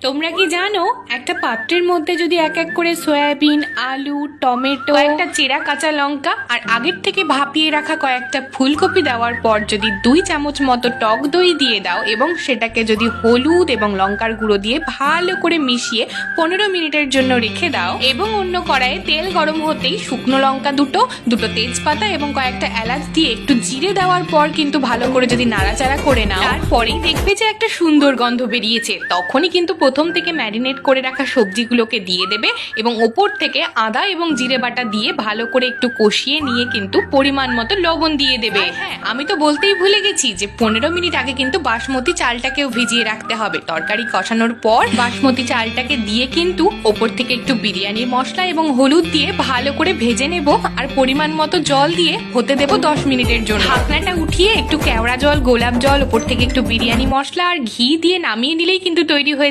তোমরা কি জানো একটা পাত্রের মধ্যে যদি এক এক করে সয়াবিন, আলু, টমেটো, একটা চেরা কাঁচা লঙ্কা আর আগের থেকে ভাপিয়ে রাখা কয়েকটা ফুলকপি দেওয়ার পর যদি 2 চামচ মতো টক দই দিয়ে দাও এবং সেটাকে যদি হলুদ এবং লঙ্কার গুঁড়ো দিয়ে ভালো করে মিশিয়ে 15 মিনিটের জন্য রেখে দাও এবং অন্য কড়াইয়ে তেল গরম হতেই শুকনো লঙ্কা দুটো তেজপাতা এবং কয়েকটা এলাচ দিয়ে একটু জিরে দেওয়ার পর কিন্তু ভালো করে যদি নাড়াচাড়া করে নাও, তারপরেই দেখবে যে একটা সুন্দর গন্ধ বেরিয়েছে। তখনই কিন্তু প্রথম থেকে ম্যারিনেট করে রাখা সবজিগুলোকে দিয়ে দেবে এবং ওপর থেকে আদা এবং জিরে বাটা দিয়ে ভালো করে একটু কষিয়ে নিয়ে কিন্তু পরিমাণ মতো লবণ দিয়ে দেবে। হ্যাঁ, আমি তো বলতেই ভুলে গেছি যে 15 মিনিট আগে কিন্তু বাসমতি চালটাকেও ভিজিয়ে রাখতে হবে। তরকারি কষানোর পর বাসমতি চালটাকে দিয়ে কিন্তু ওপর থেকে একটু বিরিয়ানির মশলা এবং হলুদ দিয়ে ভালো করে ভেজে নেব আর পরিমাণ মতো জল দিয়ে হতে দেব 10 মিনিটের জন্য। ঢাকনাটা উঠিয়ে একটু কেওড়া জল, গোলাপ জল, ওপর থেকে একটু বিরিয়ানি মশলা আর ঘি দিয়ে নামিয়ে নিলেই কিন্তু তৈরি হয়ে